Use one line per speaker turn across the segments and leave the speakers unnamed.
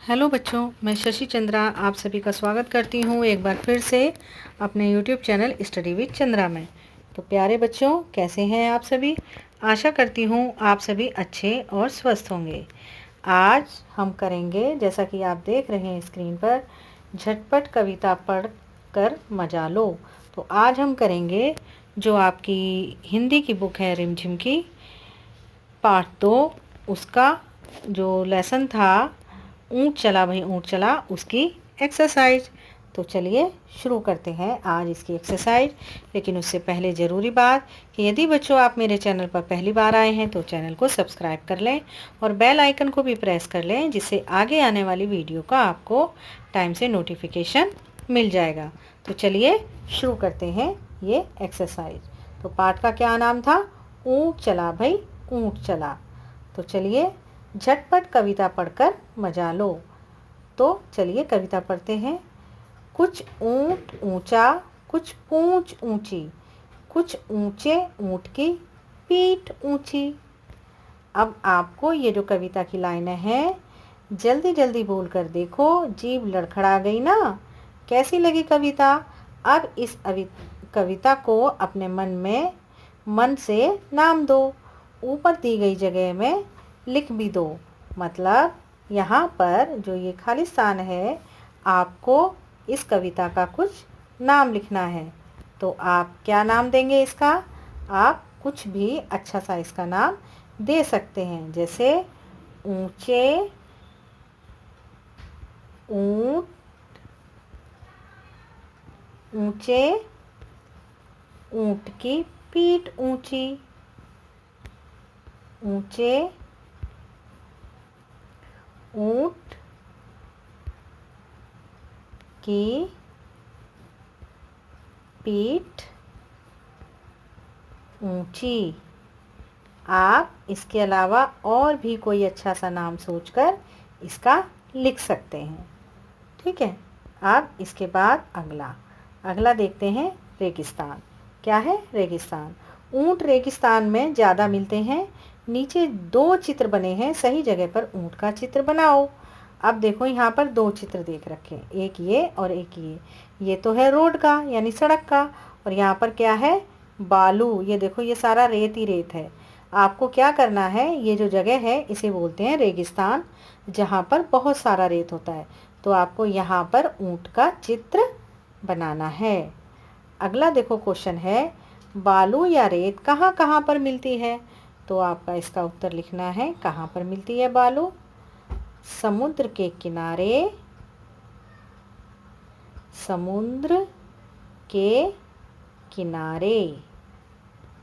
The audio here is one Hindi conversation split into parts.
हेलो बच्चों, मैं शशि चंद्रा आप सभी का स्वागत करती हूँ एक बार फिर से अपने YouTube channel study with Chandra में। तो प्यारे बच्चों, कैसे हैं आप सभी? आशा करती हूँ आप सभी अच्छे और स्वस्थ होंगे। आज हम करेंगे, जैसा कि आप देख रहे हैं स्क्रीन पर, झटपट कविता पढ़ कर मजा लो। तो आज हम करेंगे जो आपकी हिंदी की बुक है रिमझिम की, पार्ट 2, उसका जो लेसन था ऊँट चला भाई ऊँट चला, उसकी एक्सरसाइज। तो चलिए शुरू करते हैं आज इसकी एक्सरसाइज। लेकिन उससे पहले ज़रूरी बात कि यदि बच्चों आप मेरे चैनल पर पहली बार आए हैं तो चैनल को सब्सक्राइब कर लें और बेल आइकन को भी प्रेस कर लें, जिससे आगे आने वाली वीडियो का आपको टाइम से नोटिफिकेशन मिल जाएगा। तो चलिए शुरू करते हैं ये एक्सरसाइज। तो पाठ का क्या नाम था? ऊँट चला भाई ऊँट चला। तो चलिए झटपट कविता पढ़कर मजा लो। तो चलिए कविता पढ़ते हैं। कुछ ऊंट ऊंचा, कुछ पूंछ ऊंची, कुछ ऊंचे ऊंट की पीठ ऊंची। अब आपको ये जो कविता की लाइनें हैं जल्दी जल्दी बोल कर देखो, जीभ लड़खड़ा गई ना? कैसी लगी कविता? अब इस कविता को अपने मन से नाम दो। ऊपर दी गई जगह में लिख भी दो। मतलब यहाँ पर जो ये खाली स्थान है, आपको इस कविता का कुछ नाम लिखना है। तो आप क्या नाम देंगे इसका? आप कुछ भी अच्छा सा इसका नाम दे सकते हैं, जैसे ऊंचे ऊंट, ऊंचे ऊंट की पीठ ऊंची, ऊंचे ऊंट की पीठ ऊंची। आप इसके अलावा और भी कोई अच्छा सा नाम सोचकर इसका लिख सकते हैं। ठीक है। अब इसके बाद अगला देखते हैं। रेगिस्तान। क्या है? रेगिस्तान। ऊंट रेगिस्तान में ज़्यादा मिलते हैं। नीचे 2 चित्र बने हैं, सही जगह पर ऊंट का चित्र बनाओ। अब देखो यहाँ पर 2 चित्र देख रखे हैं, एक ये और एक ये तो है रोड का यानी सड़क का, और यहाँ पर क्या है? बालू। ये देखो ये सारा रेत ही रेत है। आपको क्या करना है, ये जो जगह है इसे बोलते हैं रेगिस्तान, जहाँ पर बहुत सारा रेत होता है। तो आपको यहाँ पर ऊंट का चित्र बनाना है। अगला देखो क्वेश्चन है, बालू या रेत कहाँ कहाँ पर मिलती है? तो आपका इसका उत्तर लिखना है, कहाँ पर मिलती है बालू? समुद्र के किनारे, समुद्र के किनारे।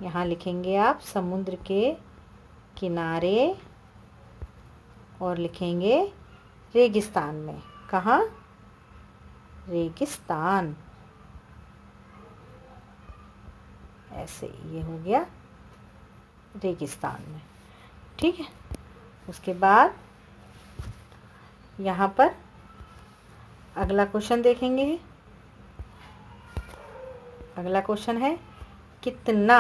यहाँ लिखेंगे आप समुद्र के किनारे और लिखेंगे रेगिस्तान में। कहाँ? रेगिस्तान। ऐसे ये हो गया रेगिस्तान में। ठीक है। उसके बाद यहाँ पर अगला क्वेश्चन देखेंगे। अगला क्वेश्चन है कितना।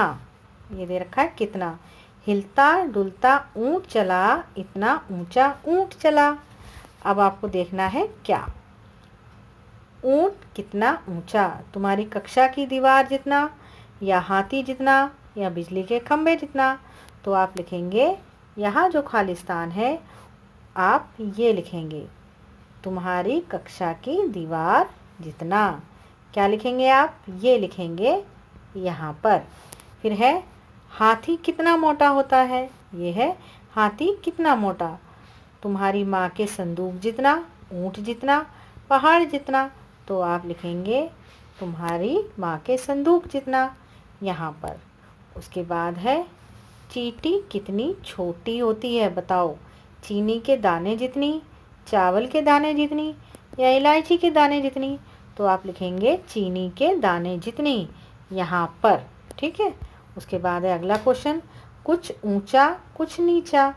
ये दे रखा है कितना। हिलता डुलता ऊंट चला, इतना ऊंचा ऊंट चला। अब आपको देखना है क्या? ऊंट कितना ऊंचा? तुम्हारी कक्षा की दीवार जितना, या हाथी जितना, या बिजली के खंभे जितना? तो आप लिखेंगे, यहाँ जो खाली स्थान है आप ये लिखेंगे, तुम्हारी कक्षा की दीवार जितना। क्या लिखेंगे आप? ये लिखेंगे यहाँ पर। फिर है हाथी कितना मोटा होता है? ये है हाथी कितना मोटा। तुम्हारी माँ के संदूक जितना, ऊंट जितना, पहाड़ जितना। तो आप लिखेंगे तुम्हारी माँ के संदूक जितना यहाँ पर। उसके बाद है चींटी कितनी छोटी होती है? बताओ। चीनी के दाने जितनी, चावल के दाने जितनी, या इलायची के दाने जितनी? तो आप लिखेंगे चीनी के दाने जितनी यहाँ पर। ठीक है। उसके बाद है अगला क्वेश्चन, कुछ ऊंचा कुछ नीचा।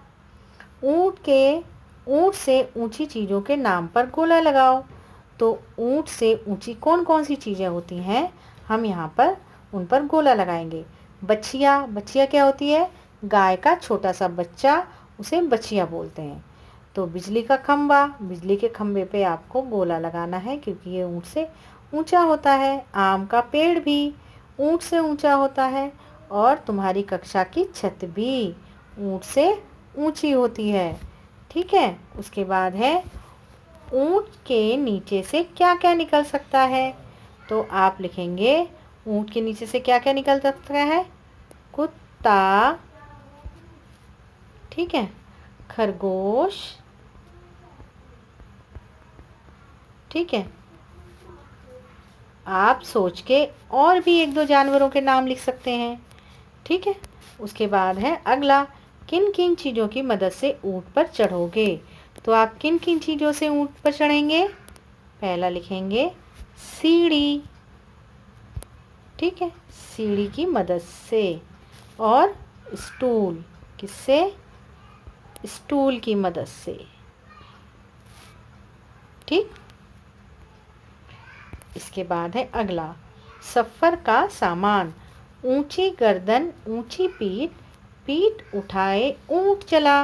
ऊंट से ऊंची चीज़ों के नाम पर गोला लगाओ। तो ऊंट से ऊंची कौन कौन सी चीज़ें होती हैं, हम यहाँ पर उन पर गोला लगाएंगे। बछिया। बछिया क्या होती है? गाय का छोटा सा बच्चा, उसे बछिया बोलते हैं। तो बिजली का खंबा, बिजली के खंबे पे आपको गोला लगाना है क्योंकि ये ऊंट से ऊंचा होता है। आम का पेड़ भी ऊंट से ऊंचा होता है और तुम्हारी कक्षा की छत भी ऊंट से ऊंची होती है। ठीक है, उसके बाद है ऊंट के नीचे से क्या क्या निकल सकता है। तो आप लिखेंगे ऊंट के नीचे से क्या क्या निकल सकता है। कुत्ता, ठीक है, खरगोश, ठीक है। आप सोच के और भी एक दो जानवरों के नाम लिख सकते हैं। ठीक है, उसके बाद है अगला, किन किन चीज़ों की मदद से ऊंट पर चढ़ोगे। तो आप किन किन चीज़ों से ऊंट पर चढ़ेंगे। पहला लिखेंगे सीढ़ी, ठीक है, सीढ़ी की मदद से। और स्टूल, किससे, स्टूल की मदद से। ठीक, इसके बाद है अगला, सफ़र का सामान, ऊंची गर्दन ऊंची पीठ, पीठ उठाए ऊंट चला।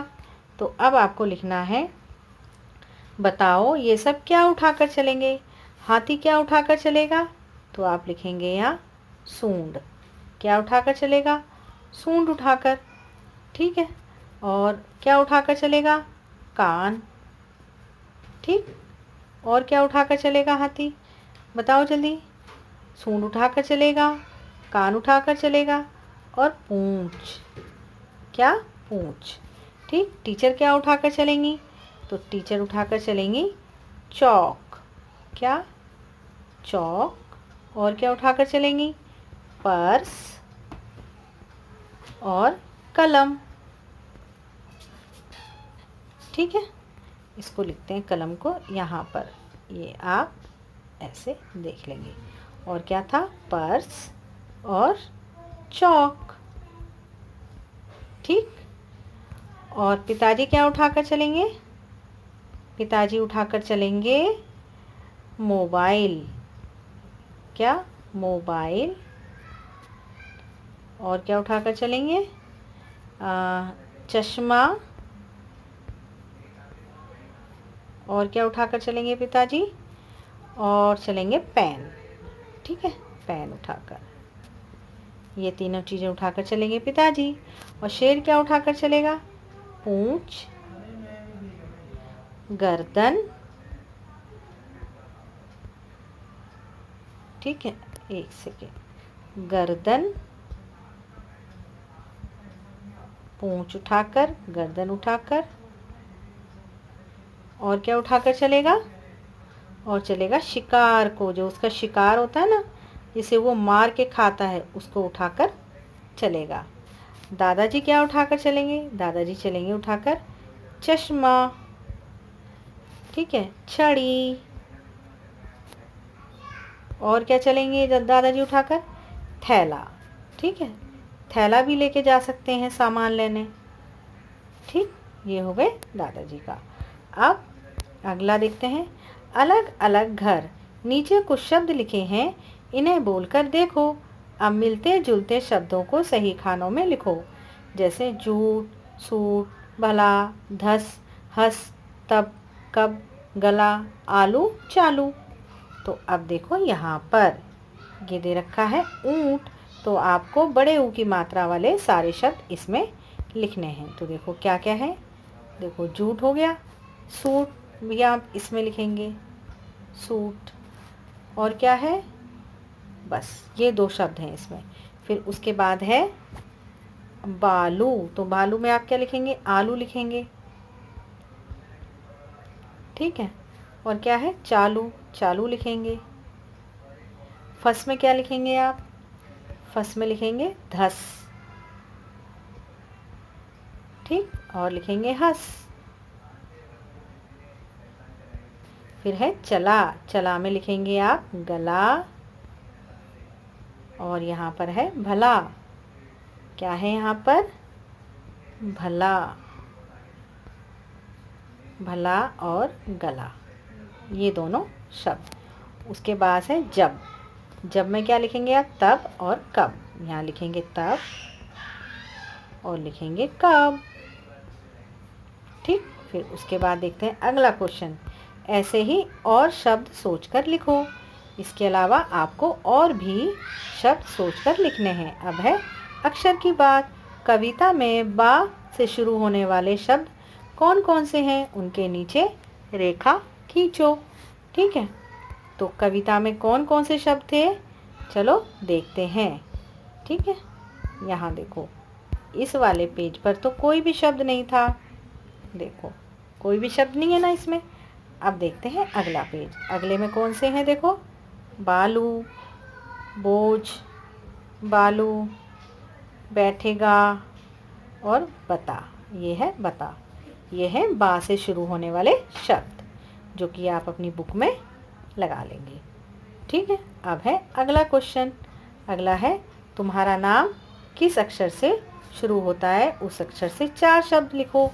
तो अब आपको लिखना है, बताओ ये सब क्या उठाकर चलेंगे। हाथी क्या उठाकर चलेगा। तो आप लिखेंगे यहाँ सूंड, क्या उठाकर चलेगा, सूंड उठाकर। ठीक है, और क्या उठाकर चलेगा, कान। ठीक, और क्या उठाकर चलेगा हाथी, बताओ जल्दी। सूंड उठाकर चलेगा, कान उठाकर चलेगा और पूंछ, क्या, पूंछ। ठीक, टीचर क्या उठाकर चलेंगी। तो टीचर उठाकर चलेंगी चौक, क्या, चौक। और क्या उठाकर चलेंगी, पर्स और कलम। ठीक है, इसको लिखते हैं कलम को यहाँ पर, ये आप ऐसे देख लेंगे। और क्या था, पर्स और चौक। ठीक, और पिताजी क्या उठाकर चलेंगे, पिताजी उठाकर चलेंगे मोबाइल, क्या, मोबाइल। और क्या उठाकर चलेंगे, चश्मा। और क्या उठाकर चलेंगे पिताजी, और चलेंगे पेन। ठीक है, पेन उठाकर, ये तीनों चीज़ें उठाकर चलेंगे पिताजी। और शेर क्या उठाकर चलेगा, पूंछ, गर्दन। ठीक है, एक सेकेंड, गर्दन, पूंछ उठाकर, गर्दन उठाकर। और क्या उठाकर चलेगा, और चलेगा शिकार को, जो उसका शिकार होता है ना, जिसे वो मार के खाता है, उसको उठाकर चलेगा। दादाजी क्या उठाकर चलेंगे, दादाजी चलेंगे उठाकर चश्मा। ठीक है, छड़ी। और क्या चलेंगे दादाजी उठाकर, थैला। ठीक है, थैला भी लेके जा सकते हैं सामान लेने। ठीक, ये हो गए दादाजी का। अब अगला देखते हैं, अलग अलग घर, नीचे कुछ शब्द लिखे हैं, इन्हें बोलकर देखो। अब मिलते जुलते शब्दों को सही खानों में लिखो, जैसे झूठ, सूट, भला, धस, हंस, तब, कब, गला, आलू, चालू। तो अब देखो यहाँ पर ये दे रखा है ऊंट, तो आपको बड़े ऊ की मात्रा वाले सारे शब्द इसमें लिखने हैं। तो देखो क्या क्या है, देखो झूठ हो गया, सूट भी आप इसमें लिखेंगे, सूट। और क्या है, बस ये दो शब्द हैं इसमें। फिर उसके बाद है बालू, तो बालू में आप क्या लिखेंगे, आलू लिखेंगे। ठीक है, और क्या है, चालू, चालू लिखेंगे। फस में क्या लिखेंगे आप, फस में लिखेंगे धस। ठीक, और लिखेंगे हंस। फिर है चला, चला में लिखेंगे आप गला। और यहाँ पर है भला, क्या है यहाँ पर, भला, भला और गला, ये दोनों शब्द। उसके बाद है जब, जब में क्या लिखेंगे आप, तब और कब। यहाँ लिखेंगे तब और लिखेंगे कब। ठीक, फिर उसके बाद देखते हैं अगला क्वेश्चन। ऐसे ही और शब्द सोचकर लिखो। इसके अलावा आपको और भी शब्द सोचकर लिखने हैं। अब है अक्षर की बात। कविता में बा से शुरू होने वाले शब्द कौन कौन से हैं, उनके नीचे रेखा खींचो। ठीक है, तो कविता में कौन कौन से शब्द थे, चलो देखते हैं। ठीक है, यहाँ देखो इस वाले पेज पर तो कोई भी शब्द नहीं था। देखो कोई भी शब्द नहीं है ना इसमें। अब देखते हैं अगला पेज। अगले में कौन से हैं, देखो बालू, बोझ, बालू, बैठेगा और बता। ये है बता। ये है बा से शुरू होने वाले शब्द जो कि आप अपनी बुक में लगा लेंगे। ठीक है, अब है अगला क्वेश्चन। अगला है तुम्हारा नाम किस अक्षर से शुरू होता है, उस अक्षर से 4 शब्द लिखो।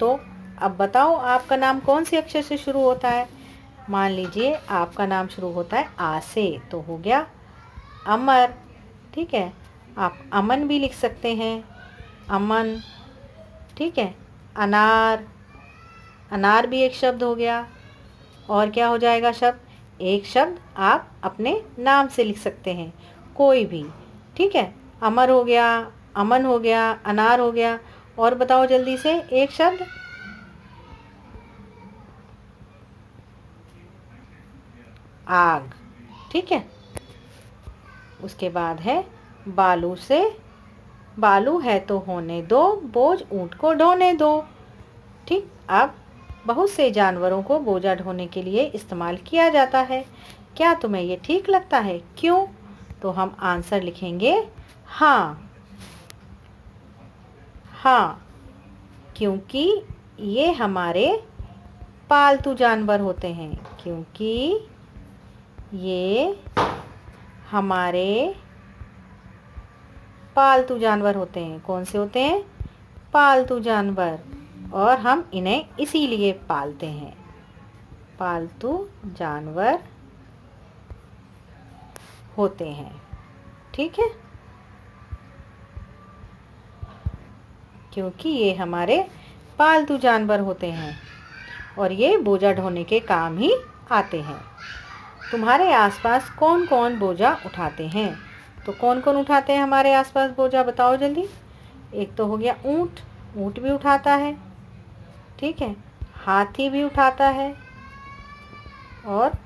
तो अब बताओ आपका नाम कौन से अक्षर से शुरू होता है। मान लीजिए आपका नाम शुरू होता है आ से, तो हो गया अमर। ठीक है, आप अमन भी लिख सकते हैं, अमन। ठीक है, अनार, अनार भी एक शब्द हो गया। और क्या हो जाएगा शब्द, एक शब्द आप अपने नाम से लिख सकते हैं कोई भी। ठीक है, अमर हो गया, अमन हो गया, अनार हो गया। और बताओ जल्दी से एक शब्द, आग। ठीक है, उसके बाद है बालू से, बालू है तो होने दो, बोझ ऊंट को ढोने दो। ठीक, अब बहुत से जानवरों को बोझा ढोने के लिए इस्तेमाल किया जाता है। क्या तुम्हें ये ठीक लगता है, क्यों? तो हम आंसर लिखेंगे हाँ। हाँ, क्योंकि ये हमारे पालतू जानवर होते हैं। क्योंकि ये हमारे पालतू जानवर होते हैं। कौन से होते हैं, पालतू जानवर। और हम इन्हें इसीलिए पालते हैं, पालतू जानवर होते हैं। ठीक है, क्योंकि ये हमारे पालतू जानवर होते हैं और ये बोझा ढोने के काम ही आते हैं। तुम्हारे आसपास कौन कौन बोझा उठाते हैं? तो कौन कौन उठाते हैं हमारे आसपास बोझा, बताओ जल्दी। एक तो हो गया ऊंट, ऊंट भी उठाता है। ठीक है, हाथी भी उठाता है। और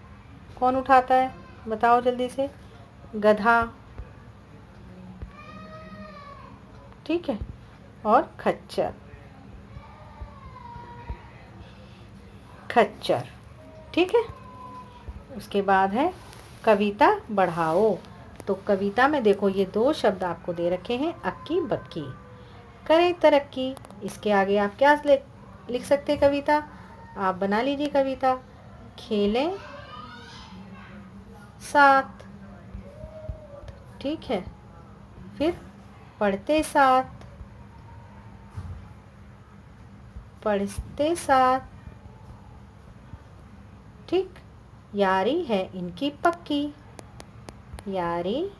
कौन उठाता है, बताओ जल्दी से, गधा। ठीक है, और खच्चर, खच्चर। ठीक है, उसके बाद है कविता बढ़ाओ। तो कविता में देखो ये 2 शब्द आपको दे रखे हैं, अक्की बक्की। करें तरक्की, इसके आगे आप क्या लिख सकते हैं कविता, आप बना लीजिए कविता। खेलें साथ। ठीक है, फिर पढ़ते साथ, पढ़ते साथ। ठीक, यारी है इनकी पक्की, यारी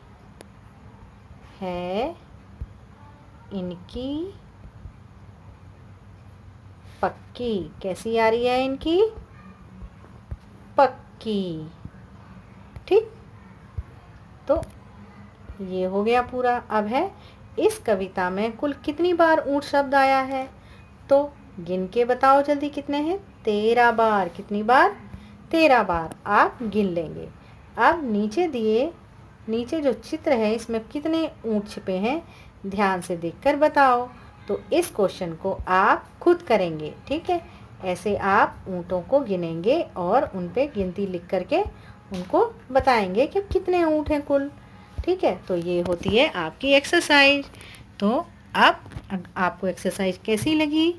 है इनकी पक्की। कैसी यारी है इनकी, पक्की। ठीक, तो ये हो गया पूरा। अब है इस कविता में कुल कितनी बार ऊंट शब्द आया है, तो गिन के बताओ जल्दी कितने हैं। 13 बार। कितनी बार, 13 बार आप गिन लेंगे। अब नीचे जो चित्र है इसमें कितने ऊंट छिपे हैं, ध्यान से देखकर बताओ। तो इस क्वेश्चन को आप खुद करेंगे। ठीक है, ऐसे आप ऊँटों को गिनेंगे और उन पे गिनती लिख करके उनको बताएंगे कि कितने ऊँट हैं कुल। ठीक है, तो ये होती है आपकी एक्सरसाइज। तो अब आपको एक्सरसाइज कैसी लगी?